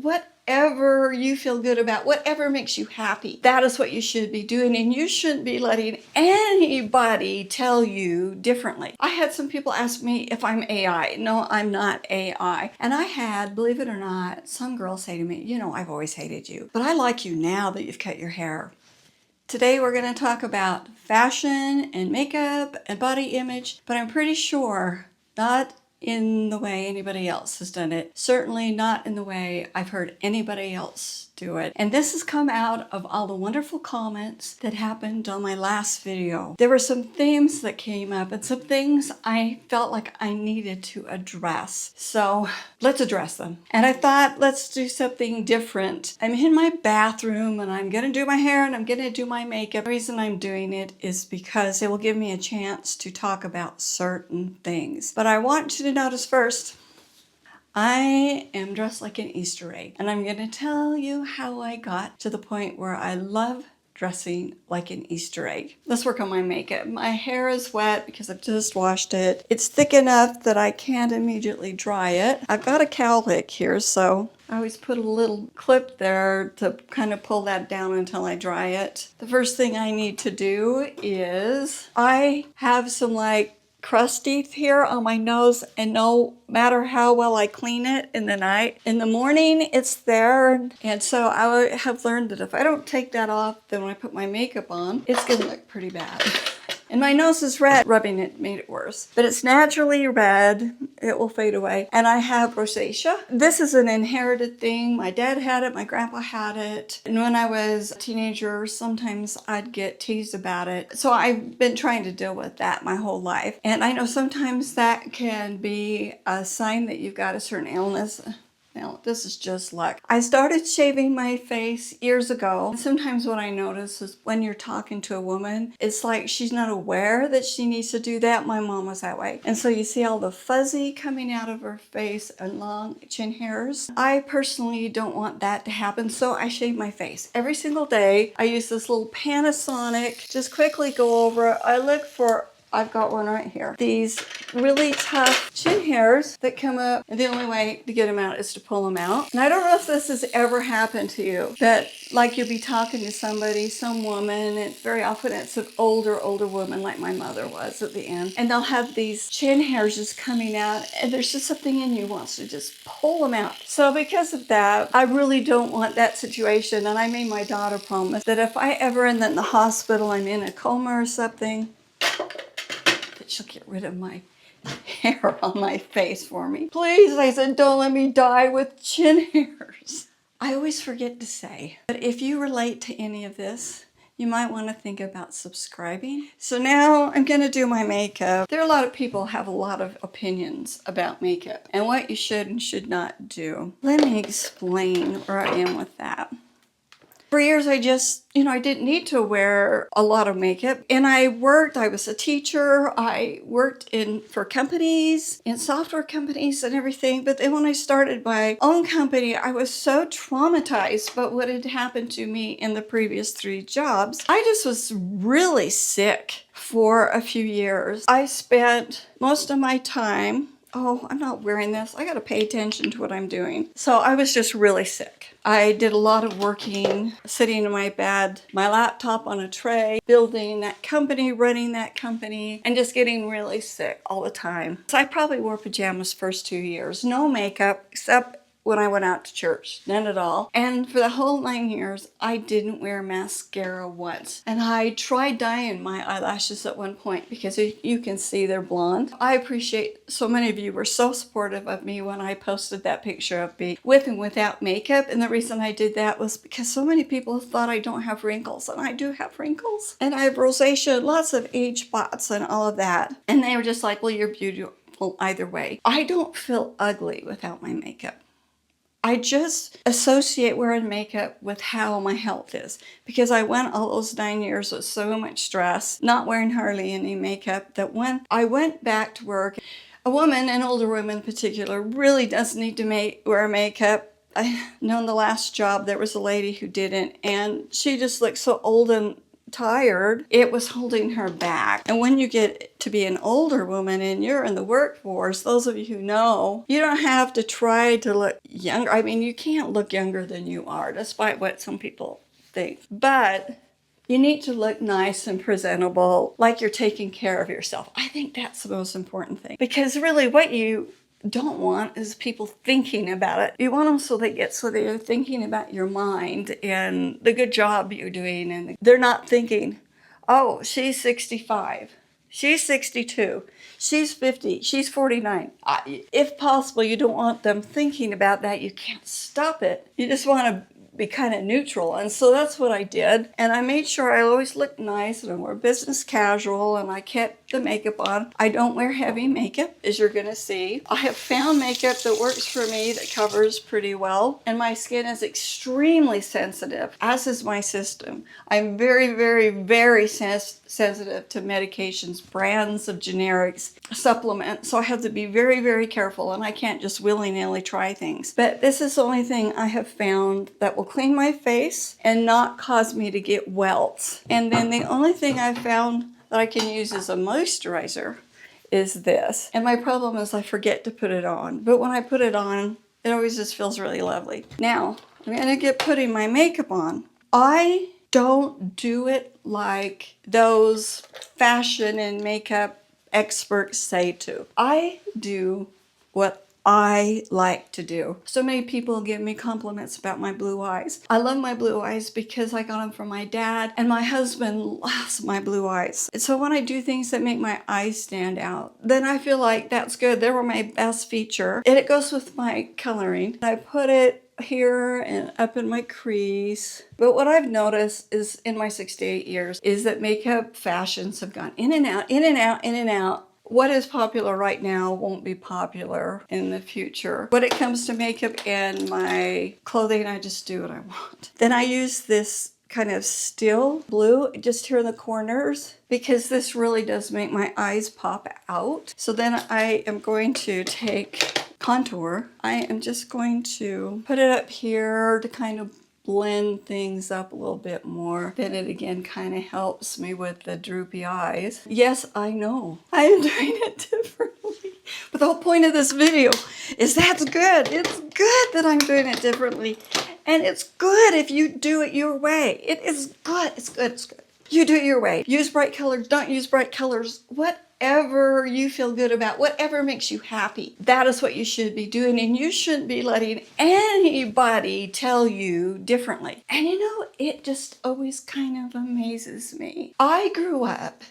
whatever you feel good about, whatever makes you happy, that is what you should be doing, and you shouldn't be letting anybody tell you differently. I had some people ask me if I'm AI. No, I'm not AI. And I had, believe it or not, some girls say to me, you know, I've always hated you, but I like you now that you've cut your hair. Today we're going to talk about fashion and makeup and body image, but I'm pretty sure not in the way anybody else has done it. Certainly not in the way I've heard anybody else do it. And this has come out of all the wonderful comments that happened on my last video. There were some themes that came up and some things I felt like I needed to address. So let's address them. And I thought, let's do something different. I'm in my bathroom and I'm gonna do my hair and I'm gonna do my makeup. The reason I'm doing it is because it will give me a chance to talk about certain things. But I want you to notice first, I am dressed like an Easter egg, and I'm going to tell you how I got to the point where I love dressing like an Easter egg. Let's work on my makeup. My hair is wet because I've just washed it. It's thick enough that I can't immediately dry it. I've got a cowlick here, so I always put a little clip there to kind of pull that down until I dry it. The first thing I need to do is I have some crusty here on my nose, and no matter how well I clean it in the night, in the morning it's there, and so I have learned that if I don't take that off, then when I put my makeup on, it's gonna look pretty bad. And my nose is red. Rubbing it made it worse. But it's naturally red. It will fade away. And I have rosacea. This is an inherited thing. My dad had it. My grandpa had it. And when I was a teenager, sometimes I'd get teased about it. So I've been trying to deal with that my whole life. And I know sometimes that can be a sign that you've got a certain illness. Now, this is just luck. I started shaving my face years ago. Sometimes what I notice is when you're talking to a woman, it's like she's not aware that she needs to do that. My mom was that way. And so you see all the fuzzy coming out of her face and long chin hairs. I personally don't want that to happen, so I shave my face. Every single day, I use this little Panasonic. Just quickly go over it. I look for, I've got one right here, these really tough chin hairs that come up, and the only way to get them out is to pull them out. And I don't know if this has ever happened to you, that like you'll be talking to somebody, some woman, and very often it's an older woman like my mother was at the end, and they'll have these chin hairs just coming out, and there's just something in you wants to just pull them out. So because of that, I really don't want that situation, and I made my daughter promise that if I ever end up in the hospital, I'm in a coma or something, that she'll get rid of my hair on my face for me. Please, I said, don't let me die with chin hairs. I always forget to say, but if you relate to any of this, you might want to think about subscribing. So now I'm going to do my makeup. There are a lot of people who have a lot of opinions about makeup and what you should and should not do. Let me explain where I am with that. For years, I just, I didn't need to wear a lot of makeup. And I was a teacher. I worked for companies, in software companies and everything. But then when I started my own company, I was so traumatized by what had happened to me in the previous 3 jobs. I just was really sick for a few years. I spent most of my time, I'm not wearing this. I got to pay attention to what I'm doing. So I was just really sick. I did a lot of working, sitting in my bed, my laptop on a tray, building that company, running that company, and just getting really sick all the time. So I probably wore pajamas first 2 years. No makeup, except when I went out to church. None at all. And for the whole 9 years, I didn't wear mascara once. And I tried dyeing my eyelashes at one point because you can see they're blonde. I appreciate so many of you were so supportive of me when I posted that picture of me with and without makeup. And the reason I did that was because so many people thought I don't have wrinkles. And I do have wrinkles. And I have rosacea, lots of age spots and all of that. And they were just like, well, you're beautiful either way. I don't feel ugly without my makeup. I just associate wearing makeup with how my health is, because I went all those 9 years with so much stress, not wearing hardly any makeup, that when I went back to work, a woman, an older woman in particular, really does need to wear makeup. I know in the last job there was a lady who didn't, and she just looked so old and tired, it was holding her back. And when you get to be an older woman and you're in the workforce, those of you who know, you don't have to try to look younger. I mean, you can't look younger than you are, despite what some people think. But you need to look nice and presentable, like you're taking care of yourself. I think that's the most important thing. Because really what you don't want is people thinking about it. You want them so they're thinking about your mind and the good job you're doing, and they're not thinking, oh, she's 65, she's 62, she's 50, she's 49. If possible, you don't want them thinking about that. You can't stop it. You just want to be kind of neutral. And so that's what I did. And I made sure I always looked nice, and I wore business casual, and I kept the makeup on. I don't wear heavy makeup, as you're going to see. I have found makeup that works for me, that covers pretty well. And my skin is extremely sensitive, as is my system. I'm very, very, very sensitive to medications, brands of generics, supplements. So I have to be very, very careful, and I can't just willy-nilly try things. But this is the only thing I have found that will clean my face and not cause me to get welts. And then the only thing I've found that I can use as a moisturizer is this. And my problem is I forget to put it on. But when I put it on, it always just feels really lovely. Now, I'm gonna get putting my makeup on. I don't do it like those fashion and makeup experts say to. I do what I like to do. So many people give me compliments about my blue eyes. I love my blue eyes because I got them from my dad, and my husband loves my blue eyes. And so when I do things that make my eyes stand out, then I feel like that's good. They were my best feature. And it goes with my coloring. I put it here and up in my crease. But what I've noticed is in my 68 years is that makeup fashions have gone in and out, in and out, in and out. What is popular right now won't be popular in the future. When it comes to makeup and my clothing, I just do what I want. Then I use this kind of still blue just here in the corners, because this really does make my eyes pop out. So then I am going to take contour. I am just going to put it up here to kind of blend things up a little bit more. Then it again kind of helps me with the droopy eyes. Yes, I know I am doing it differently, but the whole point of this video is that's good. It's good that I'm doing it differently, and it's good if you do it your way. It is good. It's good. It's good. You do it your way. Use bright colors. Don't use bright colors. Whatever you feel good about, whatever makes you happy, that is what you should be doing. And you shouldn't be letting anybody tell you differently. And you know, it just always kind of amazes me. I grew up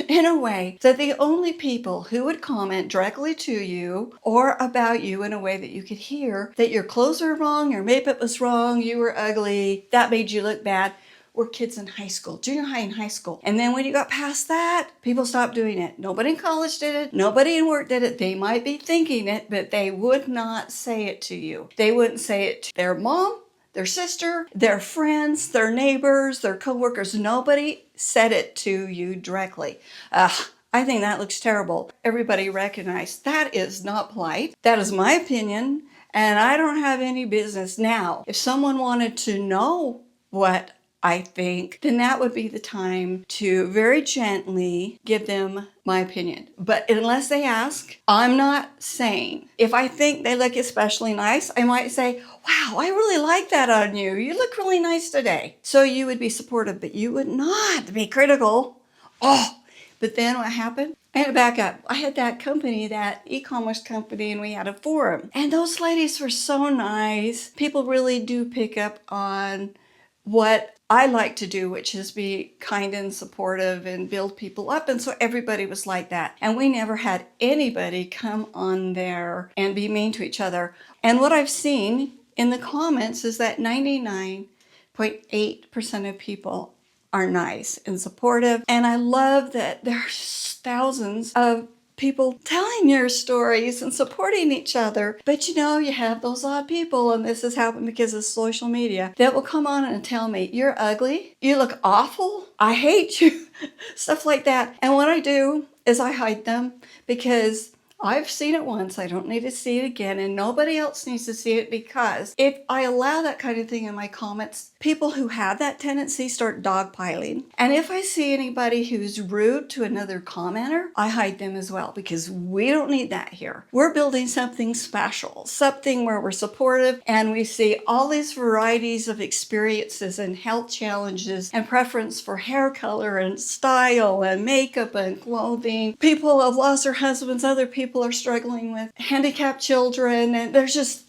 in a way that the only people who would comment directly to you or about you in a way that you could hear that your clothes are wrong, your makeup was wrong, you were ugly, that made you look bad, were kids in high school, junior high and high school. And then when you got past that, people stopped doing it. Nobody in college did it. Nobody in work did it. They might be thinking it, but they would not say it to you. They wouldn't say it to their mom, their sister, their friends, their neighbors, their coworkers. Nobody said it to you directly. I think that looks terrible. Everybody recognized that is not polite. That is my opinion, and I don't have any business. Now, if someone wanted to know what I think, then that would be the time to very gently give them my opinion. But unless they ask, I'm not saying. If I think they look especially nice, I might say, wow, I really like that on you. You look really nice today. So you would be supportive, but you would not be critical. Oh, but then what happened? I had to back up. I had that company, that e-commerce company, and we had a forum. And those ladies were so nice. People really do pick up on what I like to do, which is be kind and supportive and build people up. And so everybody was like that. And we never had anybody come on there and be mean to each other. And what I've seen in the comments is that 99.8% of people are nice and supportive. And I love that there's thousands of people telling your stories and supporting each other. But you know, you have those odd people, and this has happened because of social media, that will come on and tell me, you're ugly, you look awful, I hate you, stuff like that. And what I do is I hide them, because I've seen it once. I don't need to see it again, and nobody else needs to see it, because if I allow that kind of thing in my comments, people who have that tendency start dogpiling. And if I see anybody who's rude to another commenter, I hide them as well, because we don't need that here. We're building something special, something where we're supportive, and we see all these varieties of experiences and health challenges and preference for hair color and style and makeup and clothing. People have lost their husbands, other people are struggling with handicapped children, and there's just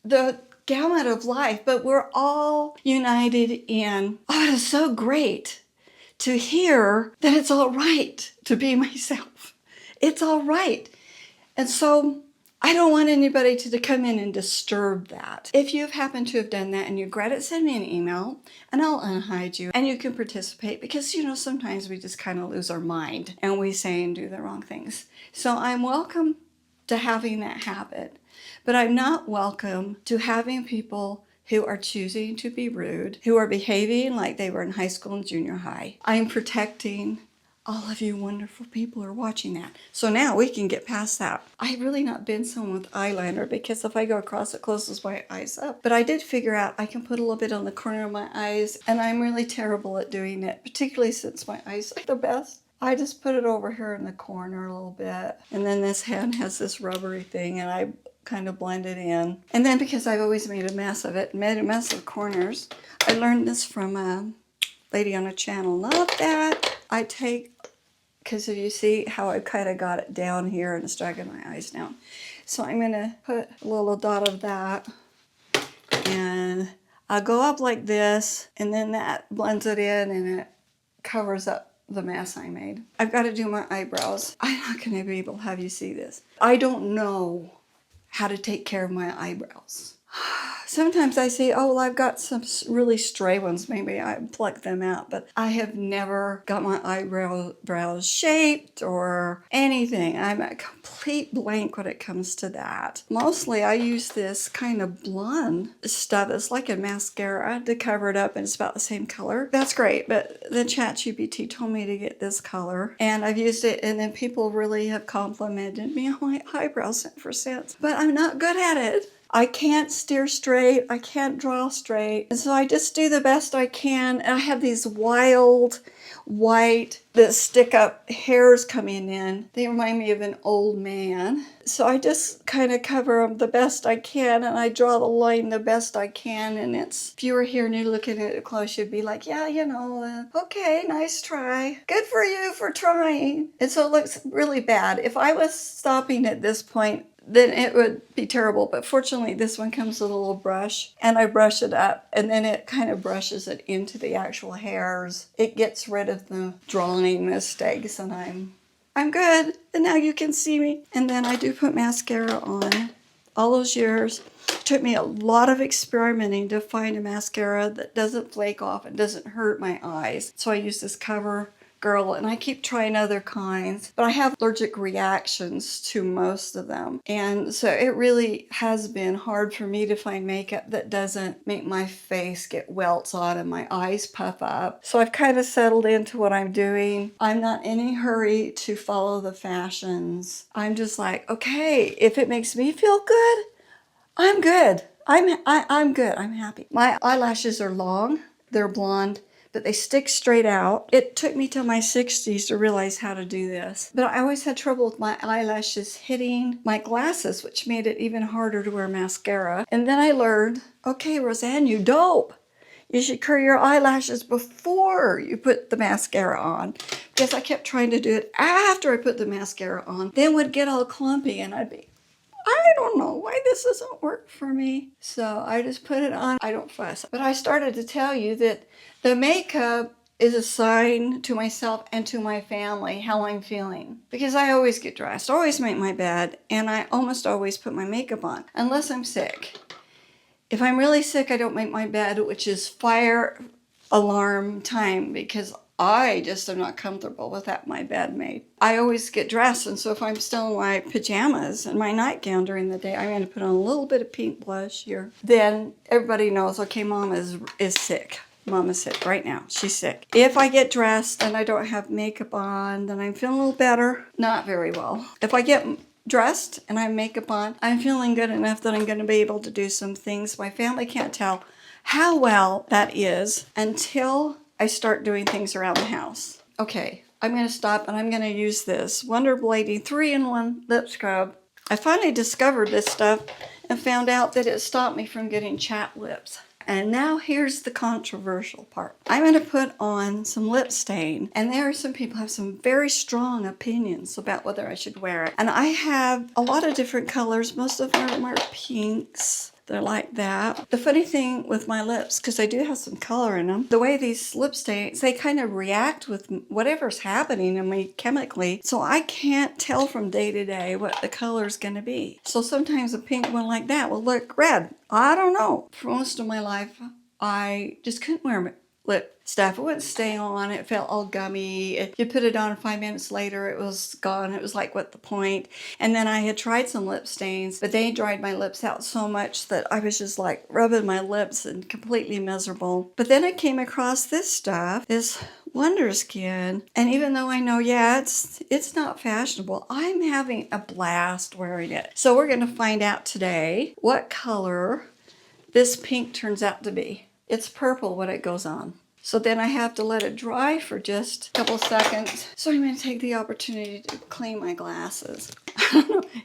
the gamut of life, but we're all united in, oh, it is so great to hear that it's all right to be myself. It's all right. And so I don't want anybody to come in and disturb that. If you've happened to have done that and you regret it, send me an email and I'll unhide you and you can participate, because, sometimes we just kind of lose our mind and we say and do the wrong things. So I'm welcome to having that habit, but I'm not welcome to having people who are choosing to be rude, who are behaving like they were in high school and junior high. I'm protecting all of you wonderful people who are watching that. So now we can get past that. I've really not been someone with eyeliner, because if I go across, it closes my eyes up. But I did figure out I can put a little bit on the corner of my eyes, and I'm really terrible at doing it, particularly since my eyes are the best. I just put it over here in the corner a little bit. And then this hand has this rubbery thing, and I kind of blend it in. And then, because I've always made a mess of it, made a mess of corners, I learned this from a lady on a channel. Love that. I take, because if you see how I kind of got it down here and it's dragging my eyes down. So I'm going to put a little dot of that, and I'll go up like this, and then that blends it in and it covers up the mess I made. I've got to do my eyebrows. I'm not going to be able to have you see this. I don't know how to take care of my eyebrows. Sometimes I say, oh, well, I've got some really stray ones. Maybe I pluck them out. But I have never got my eyebrows shaped or anything. I'm a complete blank when it comes to that. Mostly I use this kind of blonde stuff. It's like a mascara to cover it up, and it's about the same color. That's great. But the ChatGPT told me to get this color, and I've used it, and then people really have complimented me on my eyebrows ever since. But I'm not good at it. I can't steer straight. I can't draw straight. And so I just do the best I can. And I have these wild white that stick up hairs coming in. They remind me of an old man. So I just kind of cover them the best I can, and I draw the line the best I can. And it's, if you were here and you're looking at it close, you'd be like, yeah, okay, nice try. Good for you for trying. And so it looks really bad. If I was stopping at this point, then it would be terrible. But fortunately, this one comes with a little brush, and I brush it up, and then it kind of brushes it into the actual hairs. It gets rid of the drawing mistakes, and I'm good. And now you can see me. And then I do put mascara on. All those years, it took me a lot of experimenting to find a mascara that doesn't flake off and doesn't hurt my eyes. So I use this Cover Girl, and I keep trying other kinds, but I have allergic reactions to most of them. And so it really has been hard for me to find makeup that doesn't make my face get welts on and my eyes puff up. So I've kind of settled into what I'm doing. I'm not in any hurry to follow the fashions. I'm just like, okay, if it makes me feel good, I'm good. I'm good. I'm happy. My eyelashes are long. They're blonde, but they stick straight out. It took me till my 60s to realize how to do this. But I always had trouble with my eyelashes hitting my glasses, which made it even harder to wear mascara. And then I learned, okay, Roseanne, you dope. You should curl your eyelashes before you put the mascara on. Because I kept trying to do it after I put the mascara on. Then would get all clumpy, and I'd be, I don't know why this doesn't work for me. So I just put it on. I don't fuss. But I started to tell you that the makeup is a sign to myself and to my family how I'm feeling. Because I always get dressed, always make my bed, and I almost always put my makeup on, unless I'm sick. If I'm really sick, I don't make my bed, which is fire alarm time, because I just am not comfortable with that my bed made. I always get dressed, and so if I'm still in my pajamas and my nightgown during the day, I'm going to put on a little bit of pink blush here. Then everybody knows, okay, Mom is sick. Mama's sick right now. She's sick. If I get dressed and I don't have makeup on, then I'm feeling a little better. Not very well. If I get dressed and I have makeup on, I'm feeling good enough that I'm going to be able to do some things. My family can't tell how well that is until I start doing things around the house. Okay, I'm going to stop and I'm going to use this Wonder Lady 3-in-1 lip scrub. I finally discovered this stuff and found out that it stopped me from getting chapped lips. And now here's the controversial part. I'm going to put on some lip stain, and there are some people who have some very strong opinions about whether I should wear it. And I have a lot of different colors. Most of them are pinks. They're like that. The funny thing with my lips, because I do have some color in them, the way these lip stains, they kind of react with whatever's happening in me chemically. So I can't tell from day to day what the color is going to be. So sometimes a pink one like that will look red. I don't know. For most of my life, I just couldn't wear lip stuff. It wouldn't stay on. It felt all gummy. If you put it on 5 minutes later, it was gone. It was like, what the point? And then I had tried some lip stains, but they dried my lips out so much that I was just like rubbing my lips and completely miserable. But then I came across this stuff, this Wonder Skin, and even though I know, yeah, it's not fashionable, I'm having a blast wearing it. So we're going to find out today what color this pink turns out to be. It's purple when it goes on. So then I have to let it dry for just a couple seconds. So I'm going to take the opportunity to clean my glasses.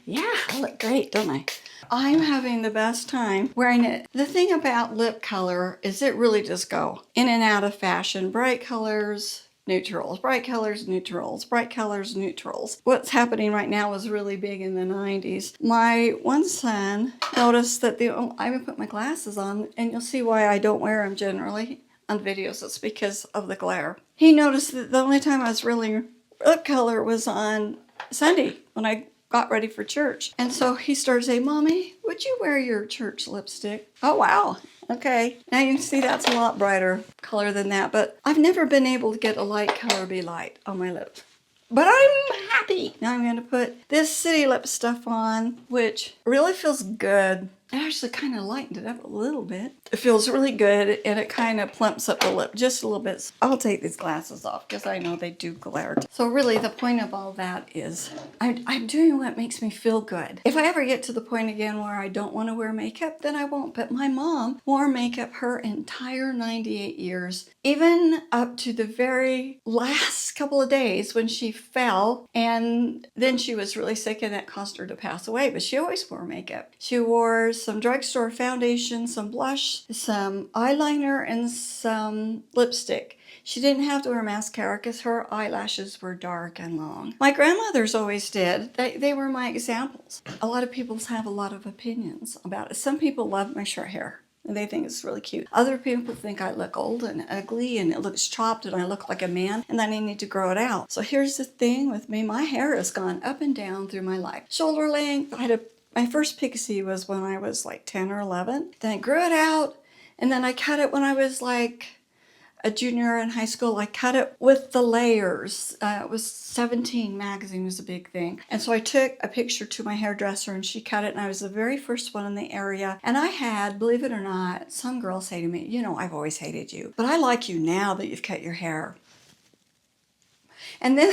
Yeah, I look great, don't I? I'm having the best time wearing it. The thing about lip color is it really just go in and out of fashion. Bright colors, neutrals, bright colors, neutrals, bright colors, neutrals. What's happening right now was really big in the 90s. My one son noticed that I would put my glasses on, and you'll see why I don't wear them generally on videos. It's because of the glare. He noticed that the only time I was really lip color was on Sunday when I got ready for church. And so he started saying, Mommy, would you wear your church lipstick? Oh, wow. Okay, now you can see that's a lot brighter color than that, but I've never been able to get a light color be light on my lips. But I'm happy. Now I'm going to put this City Lip stuff on, which really feels good. It actually kind of lightened it up a little bit. It feels really good, and it kind of plumps up the lip just a little bit. I'll take these glasses off because I know they do glare. So really the point of all that is I'm doing what makes me feel good. If I ever get to the point again where I don't want to wear makeup, then I won't. But my mom wore makeup her entire 98 years, even up to the very last couple of days when she fell, and then she was really sick and that caused her to pass away. But she always wore makeup. She wore some drugstore foundation, some blush, some eyeliner, and some lipstick. She didn't have to wear mascara because her eyelashes were dark and long. My grandmothers always did. They were my examples. A lot of people have a lot of opinions about it. Some people love my short hair, and they think it's really cute. Other people think I look old and ugly and it looks chopped and I look like a man and then I need to grow it out. So here's the thing with me. My hair has gone up and down through my life. Shoulder length, my first pixie was when I was like 10 or 11. Then I grew it out, and then I cut it when I was like a junior in high school. I cut it with the layers. It was 17 magazine was a big thing. And so I took a picture to my hairdresser and she cut it, and I was the very first one in the area. And I had, believe it or not, some girl say to me, you know, I've always hated you, but I like you now that you've cut your hair. And then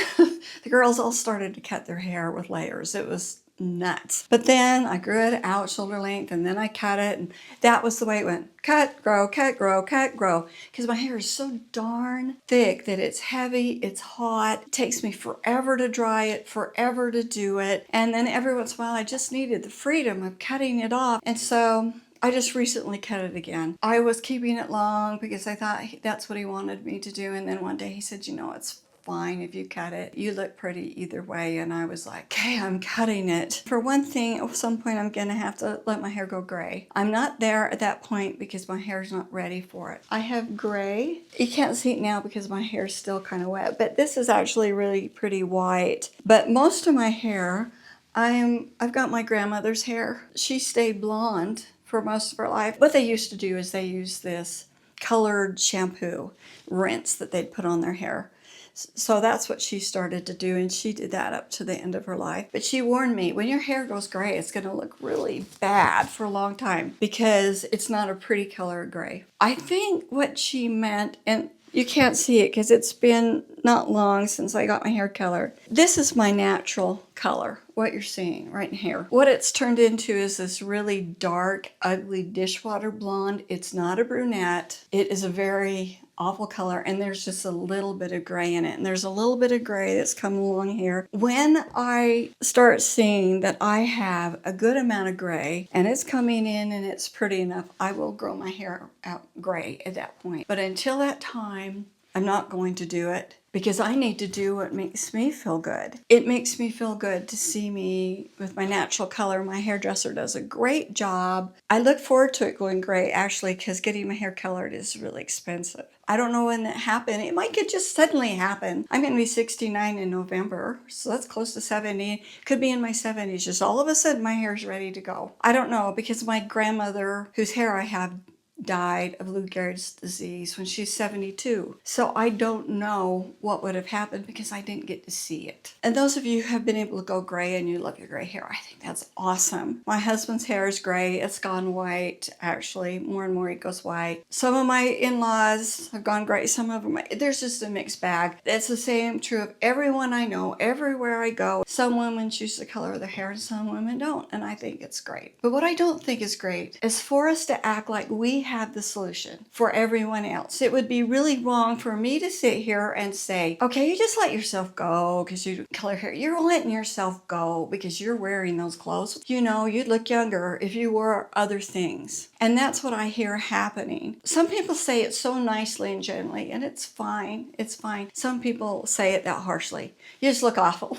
the girls all started to cut their hair with layers. It was nuts. But then I grew it out shoulder length, and then I cut it, and that was the way it went. Cut, grow, cut, grow, cut, grow. Because my hair is so darn thick that it's heavy, it's hot, it takes me forever to dry it, forever to do it. And then every once in a while I just needed the freedom of cutting it off. And so I just recently cut it again. I was keeping it long because I thought that's what he wanted me to do. And then one day he said, you know, it's fine if you cut it. You look pretty either way. And I was like, okay, I'm cutting it. For one thing, at some point I'm gonna have to let my hair go gray. I'm not there at that point because my hair's not ready for it. I have gray. You can't see it now because my hair's still kind of wet, but this is actually really pretty white. But most of my hair, I've got my grandmother's hair. She stayed blonde for most of her life. What they used to do is they use this colored shampoo rinse that they'd put on their hair. So that's what she started to do, and she did that up to the end of her life. But she warned me, when your hair goes gray, it's going to look really bad for a long time because it's not a pretty color gray. I think what she meant, and you can't see it because it's been not long since I got my hair colored. This is my natural color, what you're seeing right in here. What it's turned into is this really dark, ugly dishwater blonde. It's not a brunette. It is a very awful color, and there's just a little bit of gray in it, and there's a little bit of gray that's come along here. When I start seeing that I have a good amount of gray and it's coming in and it's pretty enough, I will grow my hair out gray at that point. But until that time, I'm not going to do it, because I need to do what makes me feel good. It makes me feel good to see me with my natural color. My hairdresser does a great job. I look forward to it going gray, actually, because getting my hair colored is really expensive. I don't know when that happened. It might just suddenly happen. I'm going to be 69 in November, so that's close to 70. Could be in my 70s. Just all of a sudden, my hair's ready to go. I don't know, because my grandmother, whose hair I have, died of Lou Gehrig's disease when she's 72. So I don't know what would have happened, because I didn't get to see it. And those of you who have been able to go gray and you love your gray hair, I think that's awesome. My husband's hair is gray. It's gone white, actually. More and more it goes white. Some of my in-laws have gone gray. Some of them, there's just a mixed bag. It's the same true of everyone I know. Everywhere I go, some women choose the color of their hair and some women don't. And I think it's great. But what I don't think is great is for us to act like we have the solution for everyone else. It would be really wrong for me to sit here and say, okay, you just let yourself go because you color hair. You're letting yourself go because you're wearing those clothes. You know, you'd look younger if you wore other things. And that's what I hear happening. Some people say it so nicely and gently, and it's fine. It's fine. Some people say it that harshly. You just look awful.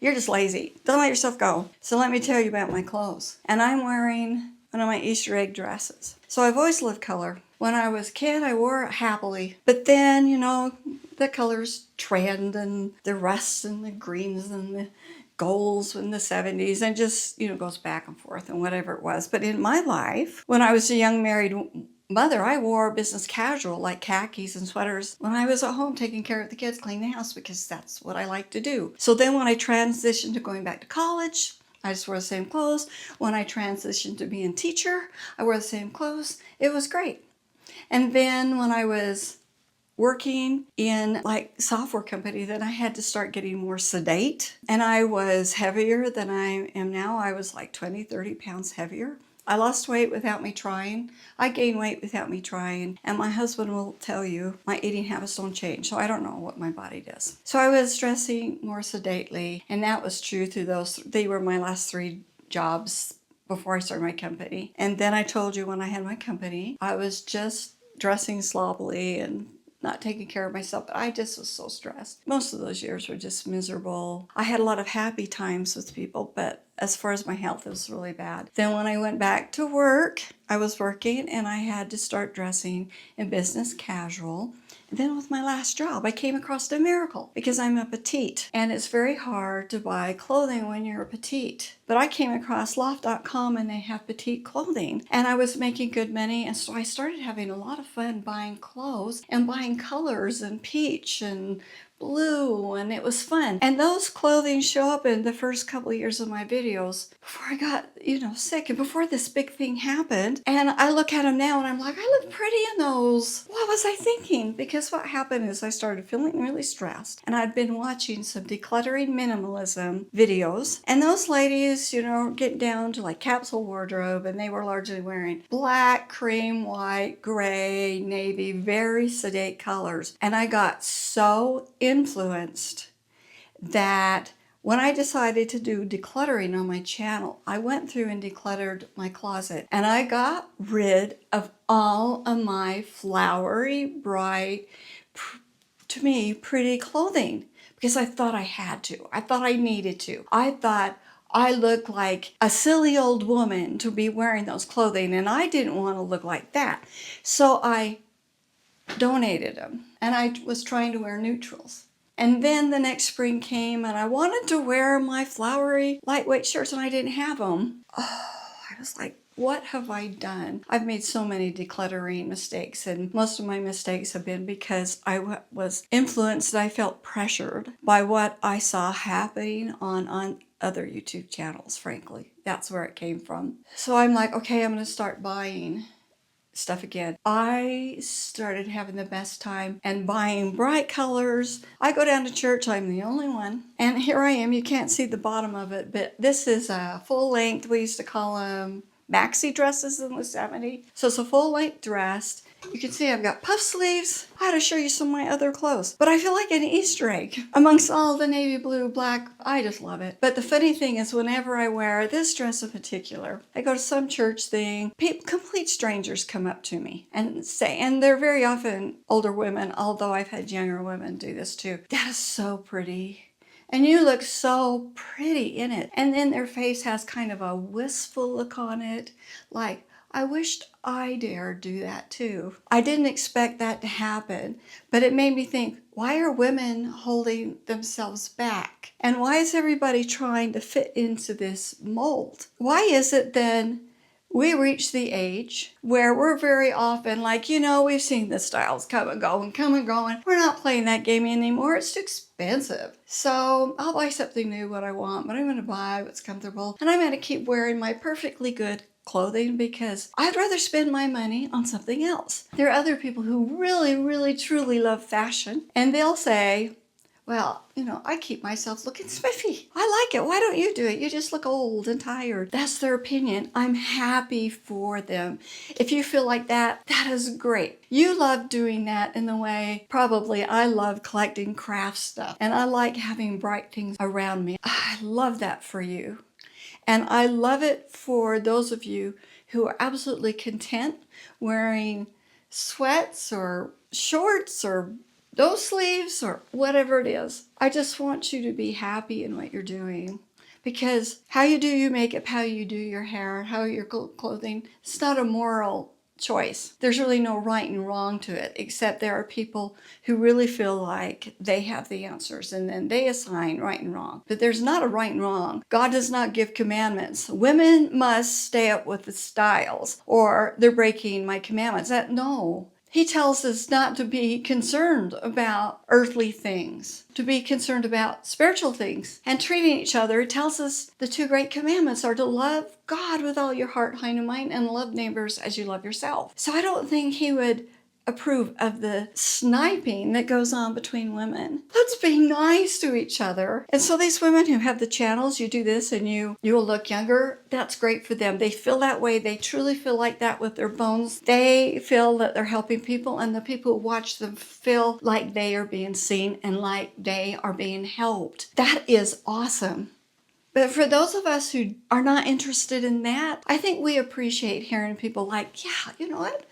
You're just lazy. Don't let yourself go. So let me tell you about my clothes. And I'm wearing one of my Easter egg dresses. So I've always loved color. When I was a kid, I wore it happily. But then, you know, the colors trend, and the rusts and the greens and the golds in the 70s, and just, you know, goes back and forth and whatever it was. But in my life, when I was a young married mother, I wore business casual, like khakis and sweaters, when I was at home taking care of the kids, cleaning the house, because that's what I like to do. So then when I transitioned to going back to college, I just wore the same clothes. When I transitioned to being a teacher, I wore the same clothes. It was great. And then when I was working in like software company, then I had to start getting more sedate. And I was heavier than I am now. I was like 20, 30 pounds heavier. I lost weight without me trying. I gained weight without me trying. And my husband will tell you my eating habits don't change. So I don't know what my body does. So I was dressing more sedately. And that was true through those. They were my last 3 jobs before I started my company. And then I told you when I had my company, I was just dressing sloppily and not taking care of myself. But I just was so stressed. Most of those years were just miserable. I had a lot of happy times with people, but as far as my health, it was really bad. Then when I went back to work, I was working and I had to start dressing in business casual. And then with my last job, I came across a miracle, because I'm a petite and it's very hard to buy clothing when you're a petite. But I came across loft.com and they have petite clothing, and I was making good money. And so I started having a lot of fun buying clothes and buying colors and peach and blue, and it was fun. And those clothing show up in the first couple of years of my videos before I got, you know, sick and before this big thing happened. And I look at them now and I'm like, I look pretty in those. What was I thinking? Because what happened is I started feeling really stressed, and I'd been watching some decluttering minimalism videos, and those ladies, you know, get down to like capsule wardrobe, and they were largely wearing black, cream, white, gray, navy, very sedate colors. And I got so influenced that when I decided to do decluttering on my channel, I went through and decluttered my closet, and I got rid of all of my flowery, bright, to me, pretty clothing, because I thought I had to. I thought I needed to. I thought I looked like a silly old woman to be wearing those clothing, and I didn't want to look like that. So I donated them, and I was trying to wear neutrals. And then the next spring came, and I wanted to wear my flowery, lightweight shirts, and I didn't have them. Oh, I was like, what have I done? I've made so many decluttering mistakes, and most of my mistakes have been because I was influenced. I felt pressured by what I saw happening on other YouTube channels, frankly. That's where it came from. So I'm like, okay, I'm going to start buying stuff again. I started having the best time and buying bright colors. I go down to church, I'm the only one. And here I am, you can't see the bottom of it, but this is a full length, we used to call them maxi dresses in the 70s. So it's a full length dress. You can see I've got puff sleeves. I had to show you some of my other clothes. But I feel like an Easter egg amongst all the navy blue, black. I just love it. But the funny thing is whenever I wear this dress in particular, I go to some church thing, complete strangers come up to me and say, and they're very often older women, although I've had younger women do this too. That is so pretty. And you look so pretty in it. And then their face has kind of a wistful look on it, like, I wished I dared do that too. I didn't expect that to happen, but it made me think, why are women holding themselves back? And why is everybody trying to fit into this mold? Why is it then we reach the age where we're very often like, we've seen the styles come and go and come and go, and we're not playing that game anymore. It's too expensive. So I'll buy something new, what I want, but I'm going to buy what's comfortable. And I'm going to keep wearing my perfectly good clothing because I'd rather spend my money on something else. There are other people who really, really, truly love fashion, and they'll say, well, I keep myself looking spiffy. I like it. Why don't you do it? You just look old and tired. That's their opinion. I'm happy for them. If you feel like that, that is great. You love doing that in the way probably I love collecting craft stuff, and I like having bright things around me. I love that for you. And I love it for those of you who are absolutely content wearing sweats or shorts or no sleeves or whatever it is. I just want you to be happy in what you're doing. Because how you do your makeup, how you do your hair, how your clothing, it's not a moral choice. There's really no right and wrong to it, except there are people who really feel like they have the answers and then they assign right and wrong. But there's not a right and wrong. God does not give commandments. Women must stay up with the styles or they're breaking my commandments. No. He tells us not to be concerned about earthly things, to be concerned about spiritual things and treating each other. He tells us the two great commandments are to love God with all your heart, mind, and mind, and love neighbors as you love yourself. So I don't think he would approve of the sniping that goes on between women. Let's be nice to each other. And so these women who have the channels, you do this and you will look younger, that's great for them. They feel that way. They truly feel like that with their bones. They feel that they're helping people, and the people who watch them feel like they are being seen and like they are being helped. That is awesome. But for those of us who are not interested in that, I think we appreciate hearing people like, yeah, you know what?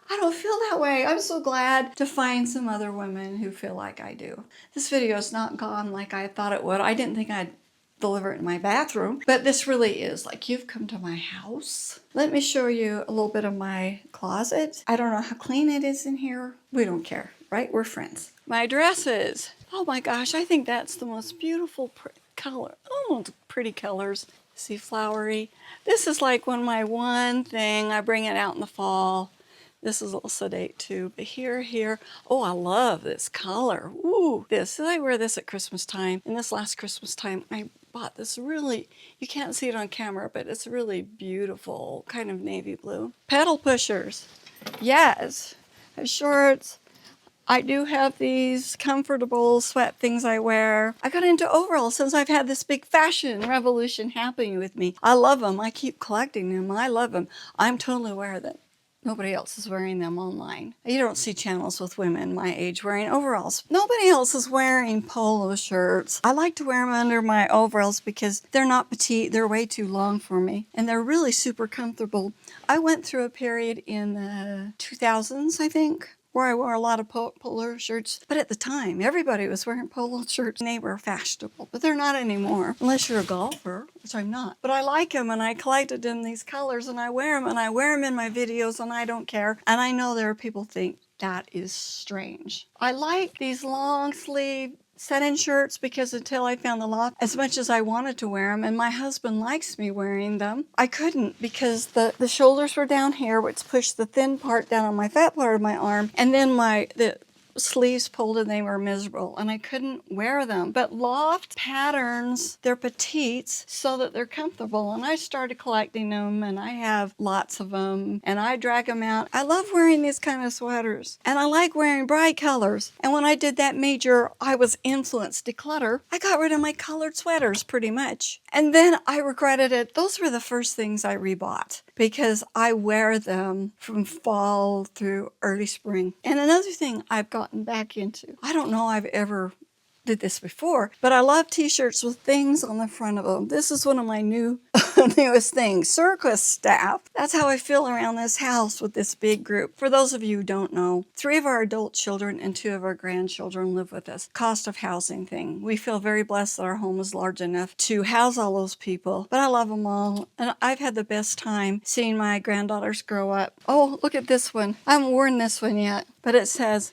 I don't feel that way. I'm so glad to find some other women who feel like I do. This video is not gone like I thought it would. I didn't think I'd deliver it in my bathroom, but this really is like you've come to my house. Let me show you a little bit of my closet. I don't know how clean it is in here. We don't care, right? We're friends. My dresses. Oh my gosh, I think that's the most beautiful color. Oh, pretty colors. See, flowery. This is like one thing. I bring it out in the fall. This is a little sedate too, but here. Oh, I love this color. Ooh, this. I wear this at Christmas time. And this last Christmas time, I bought this really, you can't see it on camera, but it's really beautiful, kind of navy blue. Pedal pushers. Yes. I have shorts. I do have these comfortable sweat things I wear. I got into overalls since I've had this big fashion revolution happening with me. I love them. I keep collecting them. I love them. I'm totally aware that nobody else is wearing them online. You don't see channels with women my age wearing overalls. Nobody else is wearing polo shirts. I like to wear them under my overalls because they're not petite. They're way too long for me. And they're really super comfortable. I went through a period in the 2000s, I think, where I wore a lot of polo shirts. But at the time, everybody was wearing polo shirts and they were fashionable. But they're not anymore, unless you're a golfer, which I'm not. But I like them, and I collected them, these colors, and I wear them, in my videos, and I don't care. And I know there are people who think that is strange. I like these long sleeve set-in shirts because until I found the loft, as much as I wanted to wear them, and my husband likes me wearing them, I couldn't because the shoulders were down here, which pushed the thin part down on my fat part of my arm, and then the sleeves pulled and they were miserable and I couldn't wear them. But loft patterns, they're petites so that they're comfortable. And I started collecting them and I have lots of them and I drag them out. I love wearing these kind of sweaters and I like wearing bright colors. And when I did that major, I was influenced declutter, I got rid of my colored sweaters pretty much. And then I regretted it. Those were the first things I rebought because I wear them from fall through early spring. And another thing I've gotten back into, I don't know I've ever did this before, but I love t-shirts with things on the front of them. This is one of my newest things, circus staff. That's how I feel around this house with this big group. For those of you who don't know, 3 of our adult children and 2 of our grandchildren live with us. Cost of housing thing. We feel very blessed that our home is large enough to house all those people, but I love them all. And I've had the best time seeing my granddaughters grow up. Oh, look at this one. I haven't worn this one yet, but it says,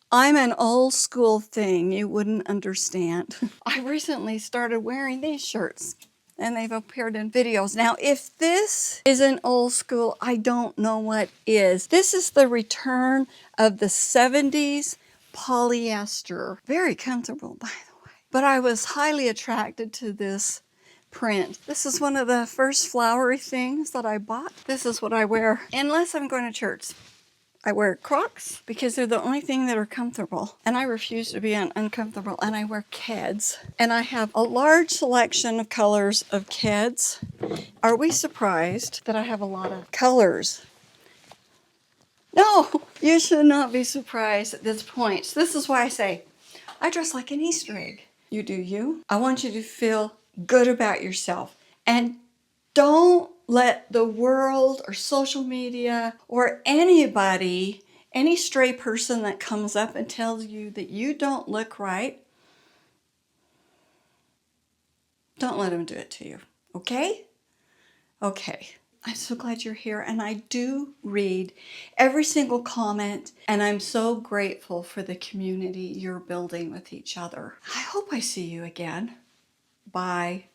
I'm an old school thing you wouldn't understand. I recently started wearing these shirts and they've appeared in videos. Now, if this isn't old school, I don't know what is. This is the return of the 70s polyester. Very comfortable, by the way. But I was highly attracted to this print. This is one of the first flowery things that I bought. This is what I wear unless I'm going to church. I wear Crocs because they're the only thing that are comfortable. And I refuse to be uncomfortable. And I wear Keds. And I have a large selection of colors of Keds. Are we surprised that I have a lot of colors? No, you should not be surprised at this point. So this is why I say, I dress like an Easter egg. You do you. I want you to feel good about yourself. And don't let the world or social media or anybody, any stray person that comes up and tells you that you don't look right, don't let them do it to you. Okay? Okay. I'm so glad you're here, and I do read every single comment, and I'm so grateful for the community you're building with each other. I hope I see you again. Bye.